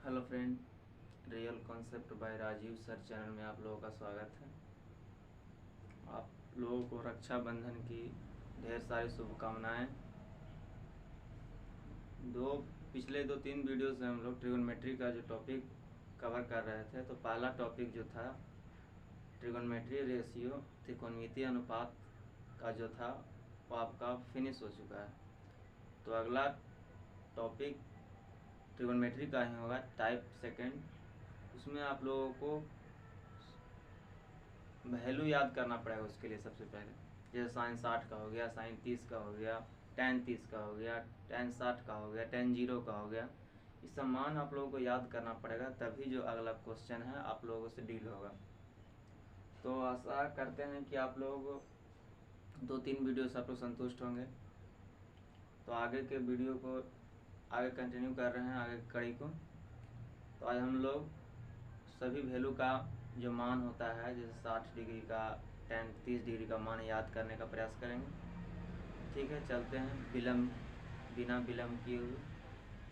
Hello friend, real concept by Rajiv sir channel में आप लोगों का स्वागत है। आप लोगों को रक्षाबंधन की ढेर सारी शुभकामनाएं। पिछले दो तीन वीडियो से हम लोग ट्रिगोनोमेट्री का जो टॉपिक कवर कर रहे थे, तो पहला टॉपिक जो था ट्रिगोनोमेट्री रेशियो त्रिकोणमितीय अनुपात का जो था वो आपका फिनिश हो चुका है। तो अगला टॉपिक ट्रिगोनोमेट्री का ही होगा, टाइप सेकंड। उसमें आप लोगों को वैल्यू याद करना पड़ेगा। उसके लिए सबसे पहले जैसे साइन 60 का हो गया, साइन 30 का हो गया, टेन 30 का हो गया, टेन 60 का हो गया, टेन 0 का हो गया। इस सब मान आप लोगों को याद करना पड़ेगा, तभी जो अगला क्वेश्चन है आप लोगों से डील होगा। तो आशा करते हैं कि आप लोग 2-3 वीडियो से आप लोग संतुष्ट होंगे। तो आगे के वीडियो को आगे कंटिन्यू कर रहे हैं, आगे की कड़ी को। तो आज हम लोग सभी वैल्यू का जो मान होता है, जैसे 60 डिग्री का, टेन 30 डिग्री का मान याद करने का प्रयास करेंगे। ठीक है, चलते हैं बिना विलम्ब किए हुए।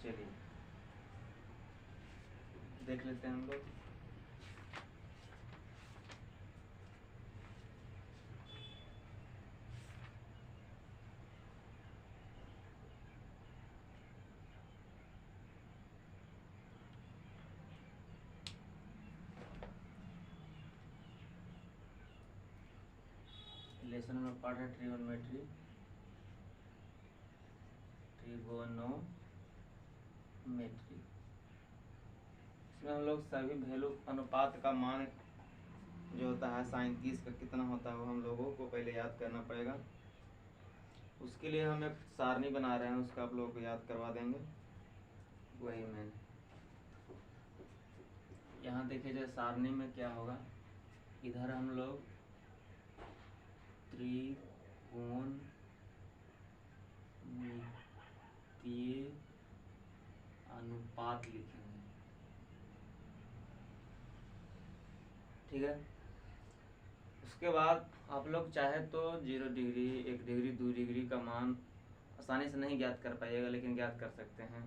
चलिए देख लेते हैं हम लोग। लेसन में पढ़ रहे ट्रिगोनोमेट्री इसमें हम लोग सभी वैल्यू अनुपात का मान जो होता है साइन 30 का कितना होता है वो हम लोगों को पहले याद करना पड़ेगा। उसके लिए हम एक सारणी बना रहे हैं, उसका आप लोगों को याद करवा देंगे। वही मैंने यहाँ देखिए, जैसे सारणी में क्या होगा, इधर हम लोग त्रिकोणमितीय अनुपात लिखेंगे। ठीक है, उसके बाद आप लोग चाहे तो 0 डिग्री, 1 डिग्री, 2 डिग्री का मान आसानी से नहीं ज्ञात कर पाइएगा, लेकिन ज्ञात कर सकते हैं।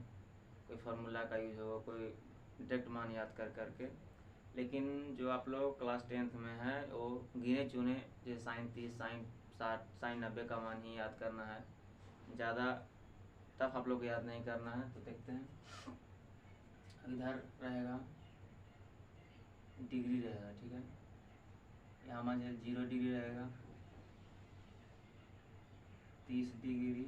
कोई फार्मूला का यूज होगा, कोई डायरेक्ट मान याद कर करके। लेकिन जो आप लोग क्लास 10th में है वो गिने चुने, जैसे साइन 30, साइन 60, साइन 90 का मान ही याद करना है। ज़्यादा टफ आप लोग को याद नहीं करना है। तो देखते हैं, इधर रहेगा डिग्री रहेगा। ठीक है, यहाँ मान 0 डिग्री रहेगा, 30 डिग्री,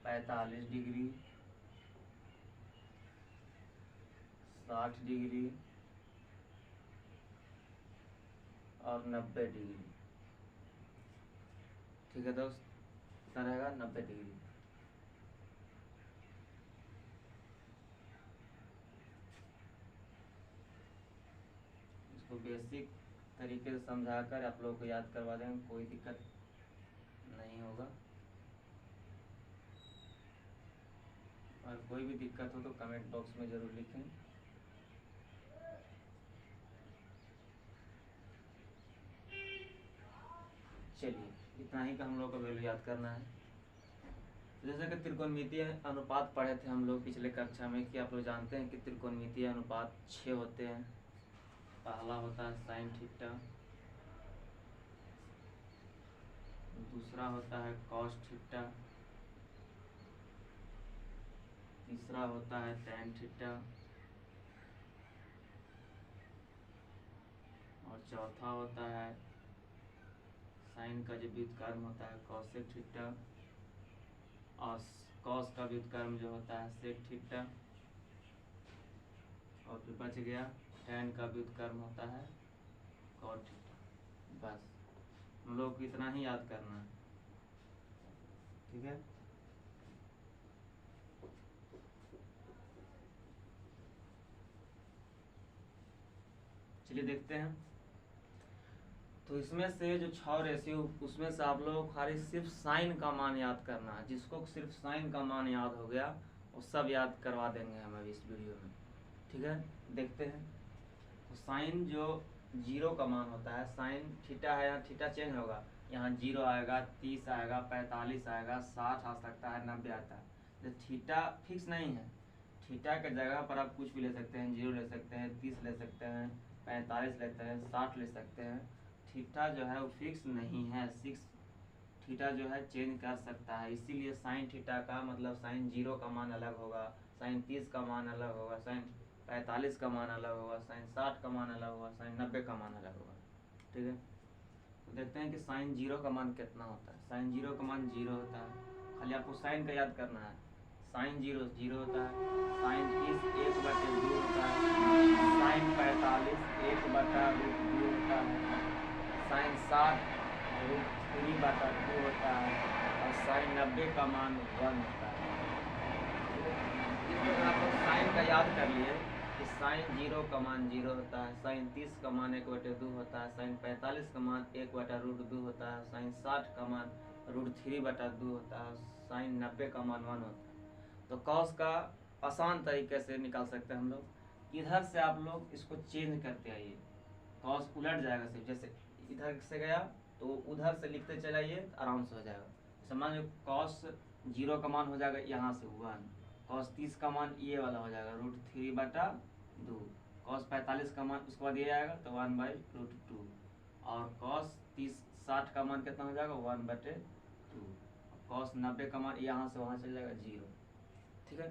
45 डिग्री, 60 डिग्री और 90 डिग्री। ठीक है दोस्त, कितना रहेगा? 90 डिग्री। इसको बेसिक तरीके से समझाकर आप लोगों को याद करवा देंगे, कोई दिक्कत नहीं होगा। और कोई भी दिक्कत हो तो कमेंट बॉक्स में ज़रूर लिखें। चलिए, इतना ही का हम लोग को वैल्यू याद करना है। तो जैसे कि त्रिकोणमितीय अनुपात पढ़े थे हम लोग पिछले कक्षा में, कि आप लोग जानते हैं कि त्रिकोणमितीय अनुपात 6 होते हैं। पहला होता है साइन थीटा, दूसरा होता है कॉस थीटा, तीसरा होता है टैन थीटा, और चौथा होता है साइन का जो व्युत्क्रम होता है कॉसेक थीटा, और कॉस का व्युत्क्रम जो होता है सेक थीटा, और फिर बच गया टैन का व्युत्क्रम होता है कॉट थीटा। बस हम लोग को इतना ही याद करना है। ठीक है, चलिए देखते हैं। तो इसमें से जो 6 रेशियो, उसमें से आप लोगों को खाली सिर्फ साइन का मान याद करना है। जिसको सिर्फ साइन का मान याद हो गया वो सब याद करवा देंगे हम अभी इस वीडियो में। ठीक है, देखते हैं। तो साइन जो 0 का मान होता है, साइन थीटा है, यहाँ थीटा चेंज होगा, यहाँ 0 आएगा, 30 आएगा, 45 आएगा, 60 आ सकता है, 90 आता है। तो थीटा फिक्स नहीं है, थीटा के जगह पर आप कुछ भी ले सकते हैं, 0 ले सकते हैं, 30 ले सकते हैं, 45 लेते हैं, 60 ले सकते हैं। थीटा जो है वो फिक्स नहीं है, थीटा जो है चेंज कर सकता है। इसीलिए साइन थीटा का मतलब साइन 0 का मान अलग होगा, साइन 30 का मान अलग होगा, साइन 45 का मान अलग होगा, साइन 60 का मान अलग होगा, साइन 90 का मान अलग होगा। ठीक है, तो देखते हैं कि साइन 0 का मान कितना होता है। साइन 0 का मान 0 होता है, खाली आपको साइन का याद करना है। साइन 0 0 होता है, साइन 30 1/2 होता है, साइन 45 1/√2 होता है, साइन 60 √3/2 होता है, और साइन 90 का मान 1 होता है। इस प्रकार आप लोग साइन का याद कर लिए कि साइन 0 का मान 0 होता है, साइन 30 का मान 1/2 होता है, साइन 45 का मान 1/√2 होता है, साइन 60 का मान √3/2 होता है, साइन 90 का मान 1 होता है। तो कॉस का आसान तरीके से निकाल सकते हैं हम लोग। इधर से आप लोग इसको चेंज करते आइए, कॉस उलट जाएगा। सिर्फ जैसे इधर से गया तो उधर से लिखते चले आइए, आराम से हो जाएगा। जैसे मान लो कॉस 0 का मान हो जाएगा यहाँ से 1, कॉस 30 का मान ये वाला हो जाएगा √3/2, कॉस 45 का मान उसके बाद ये आएगा तो 1/√2, और कॉस 60 का मान कितना हो जाएगा 1/2, कॉस 90 का मान यहाँ से वहाँ चल जाएगा 0। ठीक है,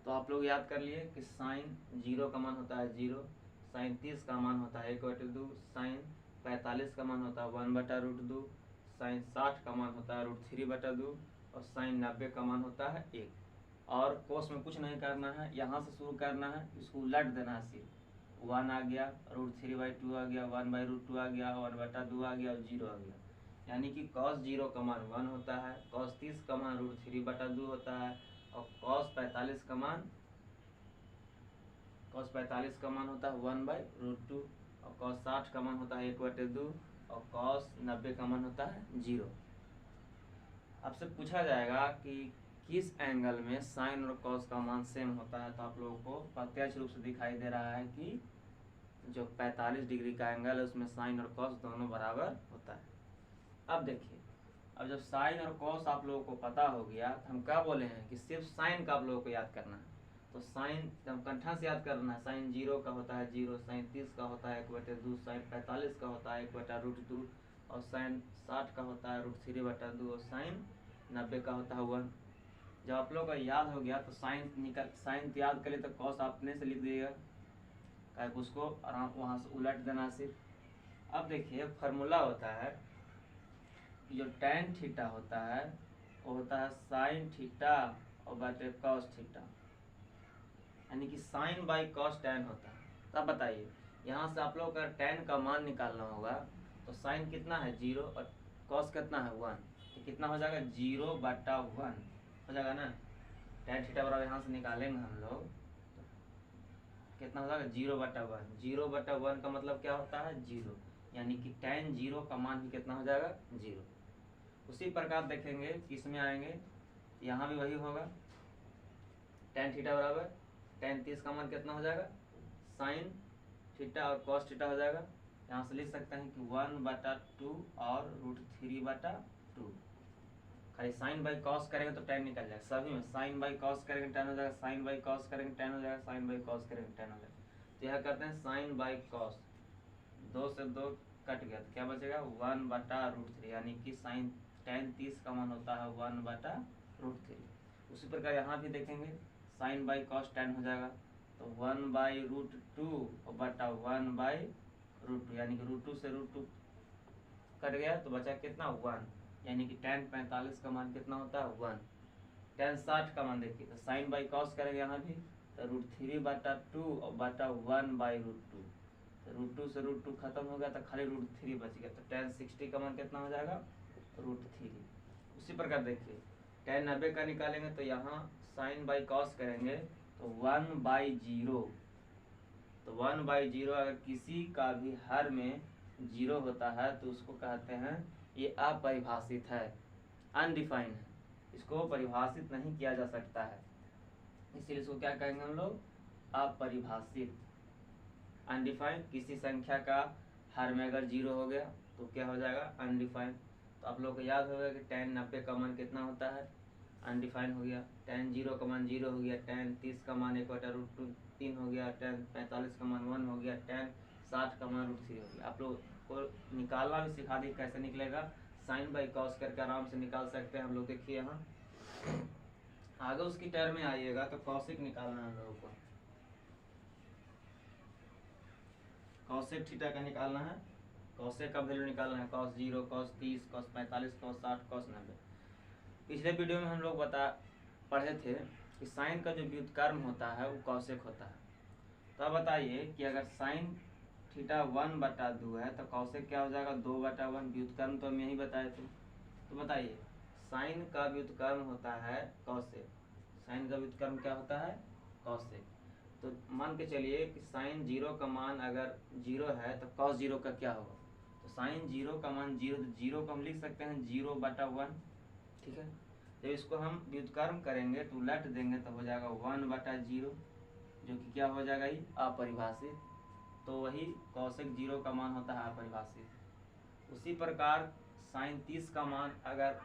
तो आप लोग याद कर लिए कि साइन 0 का मान होता है 0, साइन 30 का मान होता है 1/2, साइन 45 का मान होता है 1/√2, साइन 60 का मान होता है √3/2, और साइन 90 का मान होता है 1। और कोस में कुछ नहीं करना है, यहाँ से शुरू करना है, इसको उलट देना है। सिर्फ 1 आ गया, √3/2 आ गया, 1/√2 आ गया, 1/2 आ गया और 0 आ गया। यानी कि cos 0 का मान 1 होता है, cos 30 का मान √3/2 होता है, और cos 45 का मान होता है 1/√2, और cos 60 का मान होता है 1/2, और cos 90 का मान होता है 0। आपसे पूछा जाएगा कि किस एंगल में साइन और कॉस का मान सेम होता है, तो आप लोगों को प्रत्यक्ष रूप से दिखाई दे रहा है कि जो 45 डिग्री का एंगल है उसमें साइन और कॉस दोनों बराबर होता है। अब देखिए, अब जब साइन और कॉस आप लोगों को पता हो गया तो हम क्या बोले हैं कि सिर्फ साइन का आप लोगों को याद करना है। तो साइन जब कंठा से याद करना है, साइन 0 का होता है 0, साइन 30 का होता है 1/2, साइन 45 का होता है 1/√2, और साइन 60 का होता है √3/2, और साइन 90 का होता है 1। जब आप लोग का याद हो गया तो साइन याद करें तो कॉस अपने से लिख दिएगा, क्या उसको आराम वहाँ से उलट देना सिर्फ। अब देखिए फार्मूला होता है, जो tan थीटा होता है वो होता है साइन थीटा और बटे कॉस थीटा, यानी कि साइन बाई कॉस tan होता है। तब बताइए यहाँ से आप लोग का tan का मान निकालना होगा, तो साइन कितना है 0 और कॉस कितना है 1, तो कितना हो जाएगा 0/1 हो जाएगा ना। tan थीटा बराबर यहाँ से निकालेंगे हम लोग, कितना हो जाएगा 0/1। 0/1 का मतलब क्या होता है 0, यानी कि tan 0 का मान भी कितना हो जाएगा 0। उसी प्रकार देखेंगे किसमें आएंगे, यहाँ भी वही होगा। tan थीटा बराबर tan 30 का मान कितना हो जाएगा साइन थीटा और कॉस थीटा हो जाएगा। यहाँ से लिख सकते हैं कि 1/2 और √3/2। खाली साइन बाई कॉस करेंगे तो tan निकल जाएगा, सभी में साइन बाई कॉस करेंगे tan हो जाएगा, साइन बाई कॉस करेंगे tan हो जाएगा, साइन बाई कॉस करेंगे tan हो जाएगा। तो यह करते हैं साइन बाई कॉस, 2 से 2 कट गया तो क्या बचेगा 1/√3, यानी कि साइन tan 30 का मान होता है 1/√3। उसी प्रकार यहाँ भी देखेंगे साइन बाई कॉस tan हो जाएगा, तो 1/√2 और बटा 1/√2, यानी कि √2 से √2 कट गया तो बचा कितना 1, यानी कि tan 45 का मान कितना होता है 1। tan 60 का मान देखिए, तो साइन बाई कॉस करेंगे यहाँ भी तो √3/2 और बटा 1/√2, तो √2 से √2 खत्म हो गया तो खाली √3 बच गया, तो tan 60 का मान कितना हो जाएगा √3। उसी प्रकार देखिए tan 90 का निकालेंगे तो यहाँ साइन बाई कॉस करेंगे तो 1/0, तो 1/0 अगर किसी का भी हर में 0 होता है तो उसको कहते हैं ये अपरिभाषित है, अनडिफाइंड है, इसको परिभाषित नहीं किया जा सकता है, इसीलिए इसको क्या कहेंगे हम लोग अपरिभाषित, अनडिफाइंड। किसी संख्या का हर में अगर 0 हो गया तो क्या हो जाएगा अनडिफाइंड। तो आप लोग को याद होगा कि tan 90 का मान कितना होता है अनडिफाइन हो गया। tan 0 का मान 0 हो गया। tan 30 का मान 1/√3 हो गया। tan 45 का मान 1 हो गया। tan 60 का मान √3 हो गया। आप लोग को निकालना भी सिखा दी कैसे निकलेगा, साइन बाई कॉस करके आराम से निकाल सकते हैं हम लोग। देखिए यहाँ आगे उसकी टर्म में आइएगा तो कॉसेक निकालना है हम लोगों को। कॉसेक थीटा का निकालना है, कॉसेक का वैल्यू निकालना है। cos 0, cos 30, cos 45, cos 60, cos 90। पिछले वीडियो में हम लोग पढ़े थे कि साइन का जो व्युत्क्रम होता है वो कॉसेक होता है। तो अब बताइए कि अगर साइन थीटा 1/2 है तो कॉसेक क्या हो जाएगा 2/1। व्युत्क्रम तो हम यही बताए थे। तो बताइए साइन का व्युत्क्रम होता है कॉसेक। साइन का व्युत्क्रम क्या होता है कॉसेक। तो मान के चलिए कि साइन 0 का मान अगर 0 है तो cos 0 का क्या होगा। तो साइन 0 का मान 0, तो 0 को हम लिख सकते हैं 0/1। ठीक है, जब इसको हम व्युत्क्रम करेंगे तो उलट देंगे तो हो जाएगा 1/0, जो कि क्या हो जाएगा ये अपरिभाषित। तो वही कॉसेक 0 का मान होता है अपरिभाषित। उसी प्रकार साइन 30 का मान अगर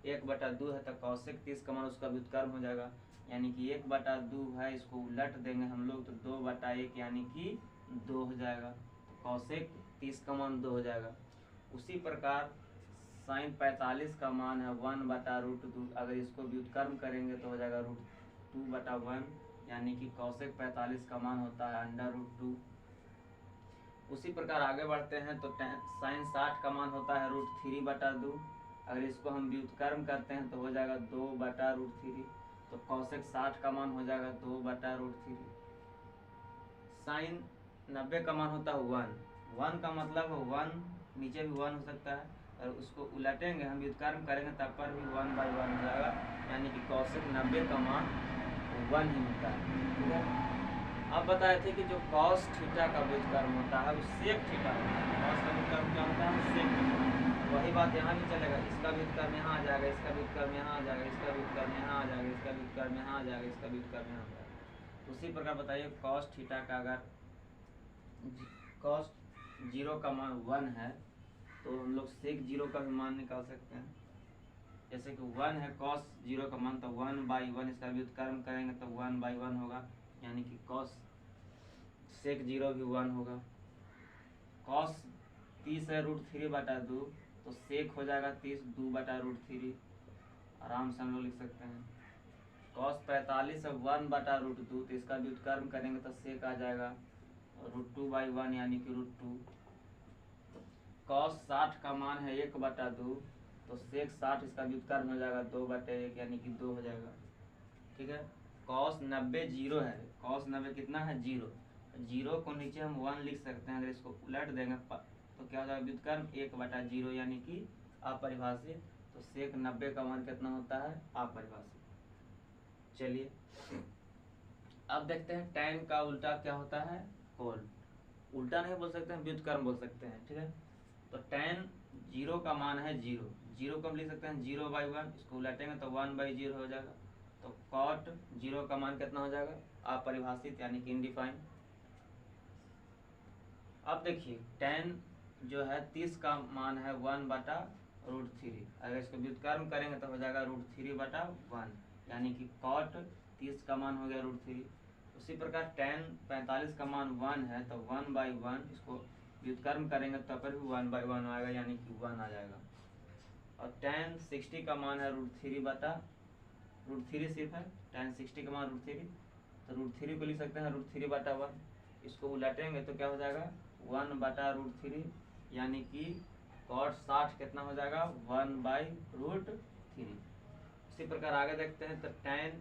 1/2 है तो कॉसेक 30 का मान उसका व्युत्क्रम हो जाएगा, यानी कि 1/2 है, इसको उलट देंगे हम लोग तो 2/1 यानी कि 2 हो जाएगा। तो कॉसेक 30 का मान 2 हो जाएगा। उसी प्रकार साइन 45 का मान है 1/√2, अगर इसको व्युत्क्रम करेंगे तो हो जाएगा √2/1, यानी कि कॉसेक 45 का मान होता है √2। उसी प्रकार आगे बढ़ते हैं तो साइन 60 का मान होता है √3/2, अगर इसको हम व्युत्क्रम करते हैं तो हो जाएगा 2/√3। तो कॉसेक 60 का मान हो जाएगा 2/√3। साइन 90 का मान होता है 1 का मतलब 1 नीचे भी 1 हो सकता है, और उसको उलटेंगे हम व्युत्क्रम करेंगे तब पर भी 1/1 हो जाएगा, यानी कि कॉसेक 90 का मान 1 ही होता है। ठीक है, अब बताए थे कि जो cos थीटा का व्युत्क्रम होता है वो sec थीटा होता है। cos का व्युत्क्रम क्या होता है sec थीटा। वही बात यहाँ भी चलेगा, इसका व्युत्क्रम यहाँ आ जाएगा, इसका व्युत्क्रम यहाँ आ जाएगा, इसका व्युत्क्रम यहाँ आ जाएगा, इसका व्युत्क्रम यहाँ आ जाएगा, इसका व्युत्क्रम यहाँ आ जाएगा। उसी प्रकार बताइए cos थीटा का अगर cos 0 का मान 1 है तो हम लोग sec 0 का भी मान निकाल सकते हैं। जैसे कि 1 है cos 0 का मान तो 1/1, इसका व्युत्क्रम करेंगे तो 1/1 होगा, यानी कि cos sec 0 भी 1 होगा। cos 30 है √3/2 तो sec हो जाएगा 30 2/√3, आराम से हम लोग लिख सकते हैं। cos 45 है 1/√2 तो इसका व्युत्क्रम करेंगे तो sec आ जाएगा √2/1, यानी कि √2। cos 60 का मान है 1/2 तो sec 60 इसका व्युत्क्रम हो जाएगा 2/1, यानी कि 2 हो जाएगा। ठीक है, cos 90 0 है, cos 90 कितना है 0, 0 को नीचे हम 1 लिख सकते हैं। अगर इसको उलट देंगे तो क्या हो जाएगा व्युत्क्रम 1/0, यानी कि अपरिभाषित। तो sec 90 का मान कितना होता है अपरिभाषित। चलिए अब देखते हैं tan का उल्टा क्या होता है कोण। उल्टा नहीं बोल सकते हैं, व्युत्क्रम बोल सकते हैं। ठीक है, तो tan 0 का मान है 0, 0 को हम लिख सकते हैं 0/1, इसको उलटेंगे तो 1/0 हो जाएगा। तो cot 0 का मान कितना हो जाएगा अपरिभाषित, यानी कि इनडिफाइन। अब देखिए tan जो है 30 का मान है 1/√3, अगर इसको व्युत्क्रम करेंगे तो हो जाएगा √3/1, यानी कि cot 30 का मान हो गया √3। उसी प्रकार tan 45 का मान 1 है तो 1/1, इसको व्युत्क्रम करेंगे तब पर भी 1/1 आएगा, यानी कि 1 आ जाएगा। और tan 60 का मान है √3 सिर्फ है, tan 60 का मान √3, तो √3 को लिख सकते हैं √3/1, इसको उलटेंगे तो क्या हो जाएगा 1/√3, यानी कि cot 60 कितना हो जाएगा 1/√3। इसी प्रकार आगे देखते हैं तो tan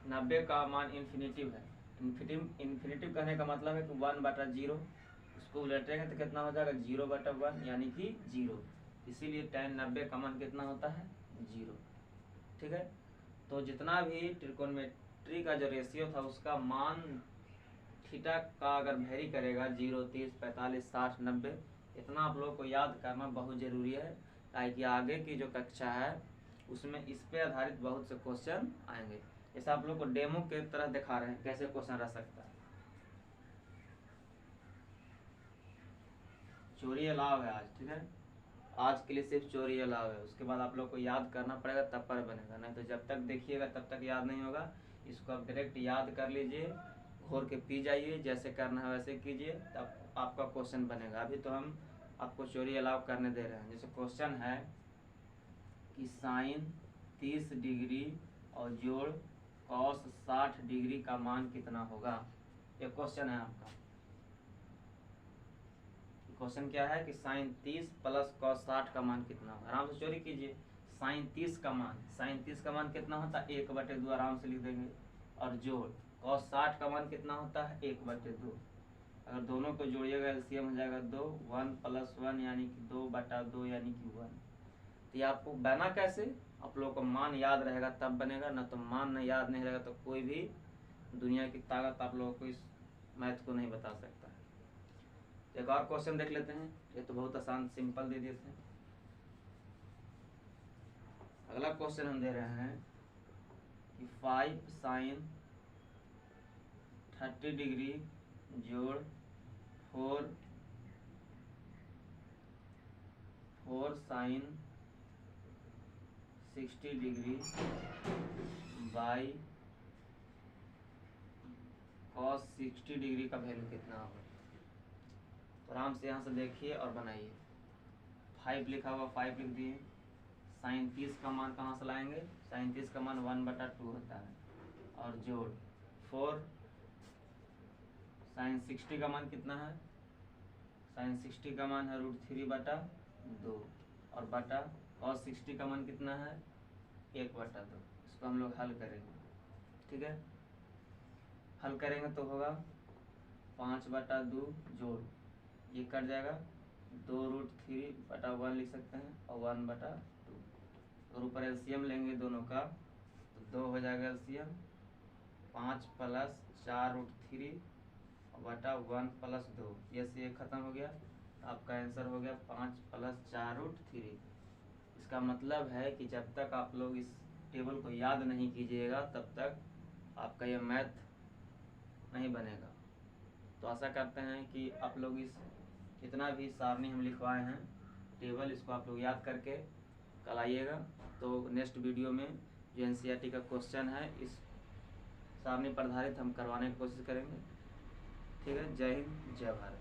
90 का मान इन्फिनेटिव है। इन्फिनेटिव कहने का मतलब है कि 1/0, इसको उलटेंगे तो कितना हो जाएगा 0/1, यानी कि 0, इसीलिए tan 90 का मान कितना होता है 0। ठीक है, तो जितना भी ट्रिकोनोमेट्री का जो रेशियो था उसका मान थीटा का अगर वेरी करेगा 0, 30, 45, 60, 90, इतना आप लोगों को याद करना बहुत ज़रूरी है, ताकि आगे की जो कक्षा है उसमें इस पे आधारित बहुत से क्वेश्चन आएंगे। जैसे आप लोग को डेमो के तरह दिखा रहे हैं कैसे क्वेश्चन रह सकता है। चोरी अलाव है आज। ठीक है, आज के लिए सिर्फ चोरी अलाव है, उसके बाद आप लोग को याद करना पड़ेगा तब पर बनेगा, नहीं तो जब तक देखिएगा तब तक याद नहीं होगा। इसको आप डायरेक्ट याद कर लीजिए, घोर के पी जाइए, जैसे करना है वैसे कीजिए, तब आपका क्वेश्चन बनेगा। अभी तो हम आपको चोरी अलाव करने दे रहे हैं। जैसे क्वेश्चन है कि साइन 30 डिग्री और जोड़ कॉस 60 डिग्री का मान कितना होगा। ये क्वेश्चन है आपका। क्वेश्चन क्या है कि साइन 30 प्लस कॉस 60 का मान कितना होगा। आराम से चोरी कीजिए। साइन 30 का मान कितना होता है 1/2, आराम से लिख देंगे। और जोड़ कॉस 60 का मान कितना होता है 1/2। अगर दोनों को जोड़िएगा एलसीएम हो जाएगा 2, 1 + 1 यानी कि 2/2 यानी कि 1। तो ये आपको बना कैसे, आप लोगों को मान याद रहेगा तब बनेगा, ना तो मान नहीं याद नहीं रहेगा तो कोई भी दुनिया की ताकत आप लोगों को इस मैथ को नहीं बता सकता है। एक और क्वेश्चन देख लेते हैं। ये तो बहुत आसान सिंपल दे दिए थे। अगला क्वेश्चन हम दे रहे हैं कि 5 साइन 30 डिग्री जोड़ 4 sine 60 degree by cos 60 degree का वैल्यू कितना होगा। तो आराम से यहाँ से देखिए और बनाइए। 5 लिखा हुआ 5 लिख दिए। साइन 30 का मान कहाँ से लाएंगे, साइन 30 का मान 1/2 होता है। और जोड़ 4 साइन 60 का मान कितना है, साइन 60 का मान है √3/2 और बटा कॉस 60 का मान कितना है 1/2। इसको हम लोग हल करेंगे। ठीक है, हल करेंगे तो होगा 5/2 जोड़ ये कट जाएगा, 2√3/1 लिख सकते हैं और 1/2। और ऊपर एलसीएम लेंगे दोनों का तो 2 हो जाएगा एलसीएम। 5 + 4√3/1 + 2, ये से ये खत्म हो गया। आपका आंसर हो गया 5 + 4√3। इसका मतलब है कि जब तक आप लोग इस टेबल को याद नहीं कीजिएगा तब तक आपका ये मैथ नहीं बनेगा। तो आशा करते हैं कि आप लोग इस जितना भी सारणी हम लिखवाए हैं टेबल, इसको आप लोग याद करके कल आइएगा। तो नेक्स्ट वीडियो में जो एनसीईआरटी का क्वेश्चन है इस सारणी पर आधारित हम करवाने की कोशिश करेंगे। ठीक है, जय हिंद जय भारत।